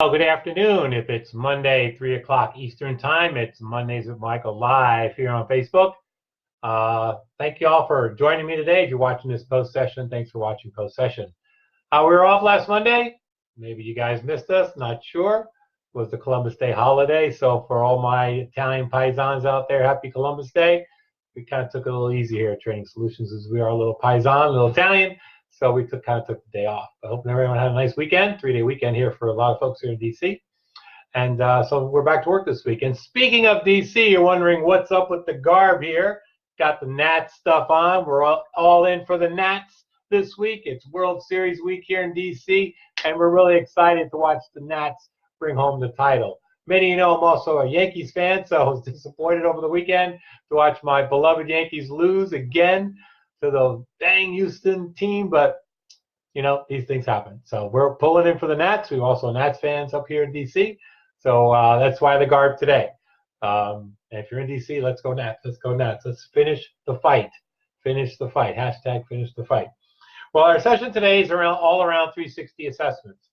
Well, good afternoon. If it's Monday, 3 o'clock Eastern Time, it's Mondays with Michael live here on Facebook. Thank you all for joining me today. If you're watching this post-session, thanks for watching post-session. We were off last Monday. Maybe you guys missed us, not sure. It was the Columbus Day holiday, so for all my Italian paisans out there, happy Columbus Day. We kind of took it a little easy here at Training Solutions as we are a little paisan, a little Italian. So we kind of took the day off. I hope everyone had a nice weekend, 3-day weekend here for a lot of folks here in DC. And so we're back to work this week. And speaking of DC, you're wondering what's up with the garb here. Got the Nats stuff on. We're all in for the Nats this week. It's World Series week here in DC, and we're really excited to watch the Nats bring home the title. Many of you know I'm also a Yankees fan, so I was disappointed over the weekend to watch my beloved Yankees lose again to the dang Houston team, but you know, these things happen. So we're pulling in for the Nats. We're also Nats fans up here in DC. So that's why the garb today. And if you're in DC, let's go Nats. Let's go Nats. Let's finish the fight. Finish the fight. Hashtag finish the fight. Well, our session today is all around 360 assessments.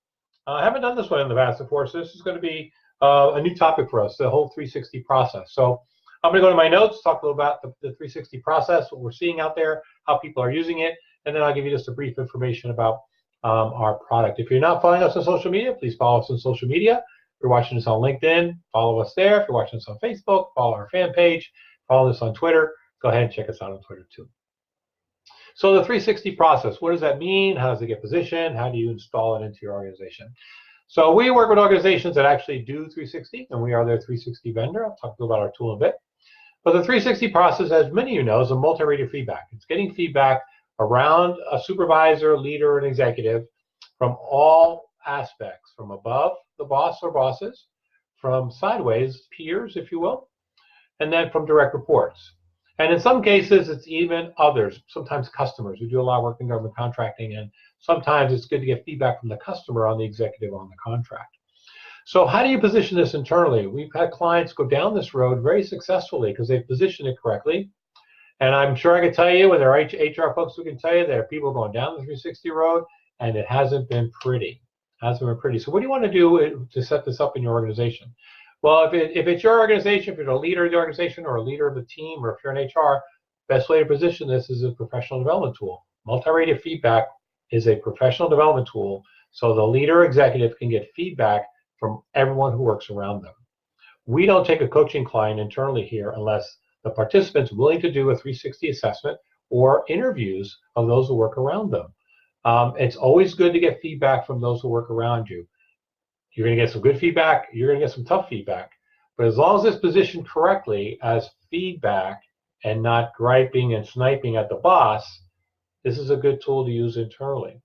I haven't done this one in the past before, so this is going to be a new topic for us, the whole 360 process. So I'm going to go to my notes, talk a little about the 360 process, what we're seeing out there, how people are using it, and then I'll give you just a brief information about our product. If you're not following us on social media, please follow us on social media. If you're watching us on LinkedIn, follow us there. If you're watching us on Facebook, follow our fan page. Follow us on Twitter. Go ahead and check us out on Twitter too. So the 360 process, what does that mean? How does it get positioned? How do you install it into your organization? So we work with organizations that actually do 360, and we are their 360 vendor. I'll talk about our tool in a bit. But the 360 process, as many of you know, is a multi-rated feedback. It's getting feedback around a supervisor, leader, and executive from all aspects, from above the boss or bosses, from sideways, peers, if you will, and then from direct reports. And in some cases, it's even others, sometimes customers. We do a lot of work in government contracting, and sometimes it's good to get feedback from the customer on the executive on the contract. So how do you position this internally? We've had clients go down this road very successfully because they've positioned it correctly. And I'm sure I can tell you, with our HR folks, we can tell you there are people going down the 360 road, and it hasn't been pretty. Hasn't been pretty. So what do you want to do to set this up in your organization? Well, if it's your organization, if you're a leader of the organization or a leader of the team, or if you're in HR, best way to position this is a professional development tool. Multi-rated feedback is a professional development tool, so the leader or executive can get feedback from everyone who works around them. We don't take a coaching client internally here unless the participant's willing to do a 360 assessment or interviews of those who work around them. It's always good to get feedback from those who work around you. You're going to get some good feedback, you're going to get some tough feedback, but as long as it's positioned correctly as feedback and not griping and sniping at the boss, this is a good tool to use internally.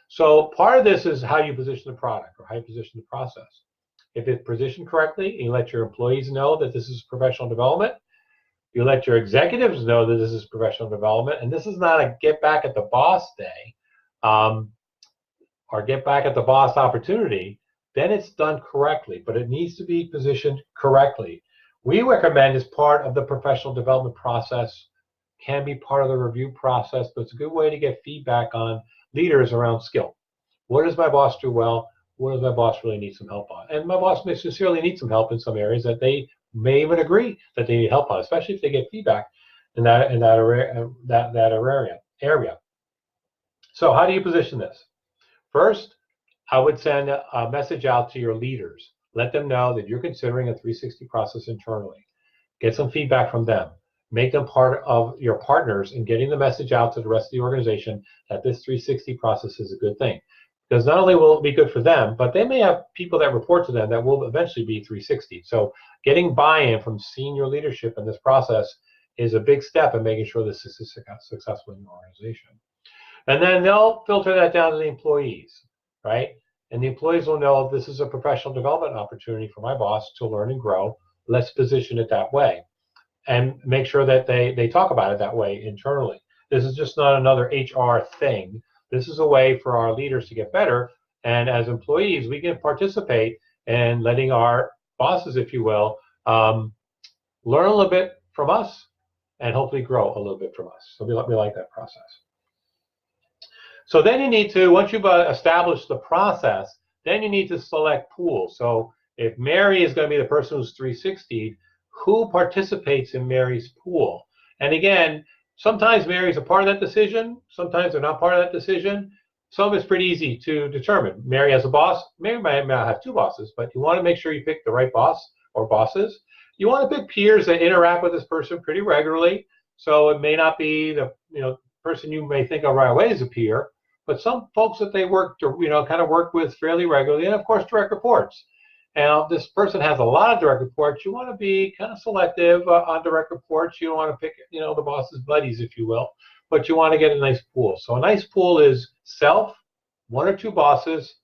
So part of this is how you position the product or how you position the process. If it's positioned correctly, you let your employees know that this is professional development. You let your executives know that this is professional development, and this is not a get back at the boss day or get back at the boss opportunity. Then it's done correctly, but it needs to be positioned correctly. We recommend as part of the professional development process, can be part of the review process, but it's a good way to get feedback on leaders around skill. What does my boss do well? What does my boss really need some help on? And my boss may sincerely need some help in some areas that they may even agree that they need help on, especially if they get feedback in that area. So how do you position this? First, I would send a message out to your leaders. Let them know that you're considering a 360 process internally. Get some feedback from them. Make them part of your partners in getting the message out to the rest of the organization that this 360 process is a good thing. Because not only will it be good for them, but they may have people that report to them that will eventually be 360. So getting buy-in from senior leadership in this process is a big step in making sure this is successful in your organization. And then they'll filter that down to the employees, right? And the employees will know this is a professional development opportunity for my boss to learn and grow. Let's position it that way. And make sure that they talk about it that way internally. This is just not another HR thing. This is a way for our leaders to get better. And as employees, we can participate in letting our bosses, if you will, learn a little bit from us and hopefully grow a little bit from us. So we like that process. So then you need to, once you've established the process, Then you need to select pool. So if Mary is going to be the person who's 360, who participates in Mary's pool? And again, sometimes Mary's a part of that decision. Sometimes they're not part of that decision. Some of it's pretty easy to determine. Mary has a boss. Mary might not have two bosses, but you want to make sure you pick the right boss or bosses. You want to pick peers that interact with this person pretty regularly. So it may not be the person you may think of right away as a peer, but some folks that they work to kind of work with fairly regularly, and of course direct reports. Now, this person has a lot of direct reports. You want to be kind of selective on direct reports. You don't want to pick, the boss's buddies, if you will, but you want to get a nice pool. So a nice pool is self, 1 or 2 bosses,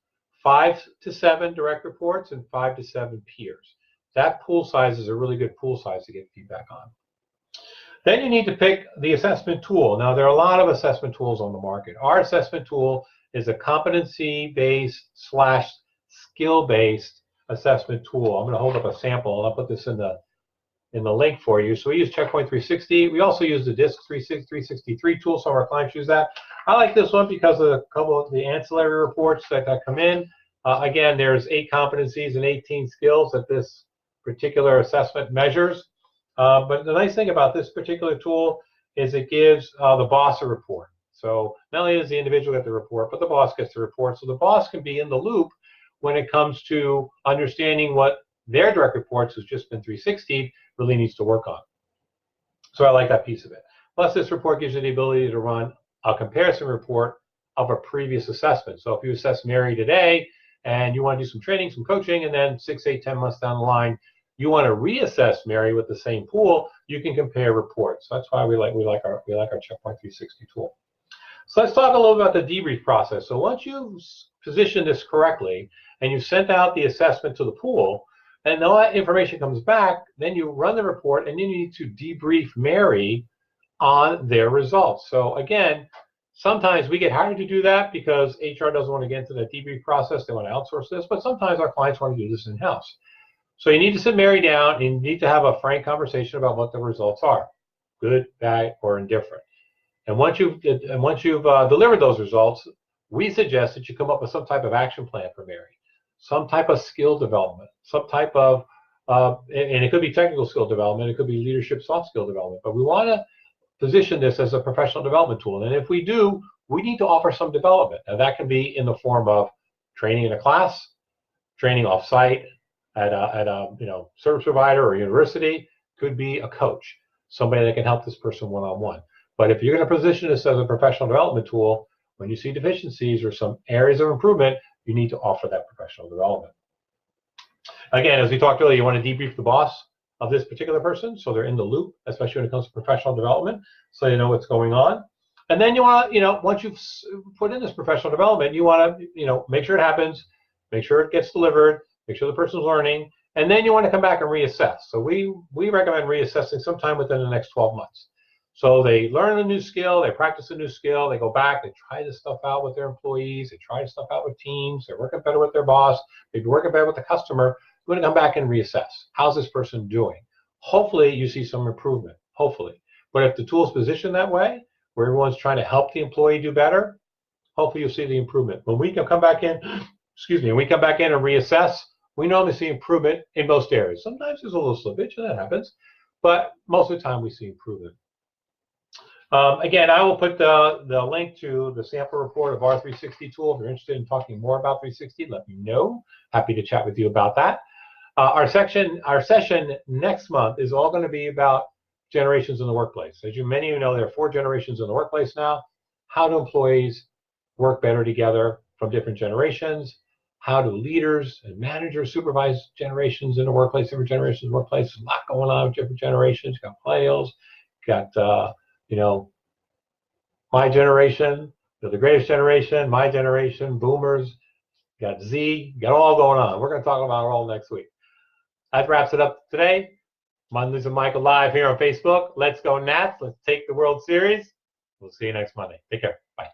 5 to 7 direct reports, and 5 to 7 peers. That pool size is a really good pool size to get feedback on. Then you need to pick the assessment tool. Now, there are a lot of assessment tools on the market. Our assessment tool is a competency-based / skill-based assessment tool. I'm going to hold up a sample, and I'll put this in the link for you. So we use Checkpoint 360. We also use the DISC 363 tool. Some of our clients use that. I like this one because of a couple of the ancillary reports that come in. Again, there's 8 competencies and 18 skills that this particular assessment measures. But the nice thing about this particular tool is it gives the boss a report. So not only does the individual get the report, but the boss gets the report. So the boss can be in the loop when it comes to understanding what their direct reports, who's just been 360, really needs to work on. So I like that piece of it. Plus, this report gives you the ability to run a comparison report of a previous assessment. So if you assess Mary today and you want to do some training, some coaching, and then 6, 8, 10 months down the line, you want to reassess Mary with the same pool, you can compare reports. So that's why we like our Checkpoint 360 tool. So let's talk a little about the debrief process. So once you've positioned this correctly and you've sent out the assessment to the pool, and all that information comes back, then you run the report and you need to debrief Mary on their results. So again, sometimes we get hired to do that because HR doesn't want to get into the debrief process. They want to outsource this, but sometimes our clients want to do this in-house. So you need to sit Mary down and you need to have a frank conversation about what the results are, good, bad, or indifferent. And once you've delivered those results, we suggest that you come up with some type of action plan for Mary, some type of skill development, some type of, and it could be technical skill development, it could be leadership soft skill development, but we want to position this as a professional development tool. And if we do, we need to offer some development. Now that can be in the form of training in a class, training off-site at a service provider or university, could be a coach, somebody that can help this person one-on-one. But if you're going to position this as a professional development tool, when you see deficiencies or some areas of improvement, you need to offer that professional development. Again, as we talked earlier, you want to debrief the boss of this particular person so they're in the loop, especially when it comes to professional development, so you know what's going on. And then you want to, once you've put in this professional development, you want to, make sure it happens, make sure it gets delivered, make sure the person's learning, and then you want to come back and reassess. So we recommend reassessing sometime within the next 12 months. So they learn a new skill, they practice a new skill, they go back, they try this stuff out with their employees, they try this stuff out with teams, they're working better with their boss, maybe working better with the customer. You're going to come back and reassess. How's this person doing? Hopefully you see some improvement, hopefully. But if the tool is positioned that way, where everyone's trying to help the employee do better, hopefully you'll see the improvement. When we can come back in, and we come back in and reassess, we normally see improvement in most areas. Sometimes there's a little slippage, and that happens, but most of the time we see improvement. Again, I will put the link to the sample report of our 360 tool. If you're interested in talking more about 360, let me know. Happy to chat with you about that. Our session next month is all going to be about generations in the workplace. As many of you know, there are 4 generations in the workplace now. How do employees work better together from different generations? How do leaders and managers supervise generations in the workplace, different generations in the workplace? There's a lot going on with different generations. You've got millennials, got my generation, the greatest generation, my generation, boomers, got Z, got all going on. We're going to talk about it all next week. That wraps it up today. Mondays with Michael live here on Facebook. Let's go Nats. Let's take the World Series. We'll see you next Monday. Take care. Bye.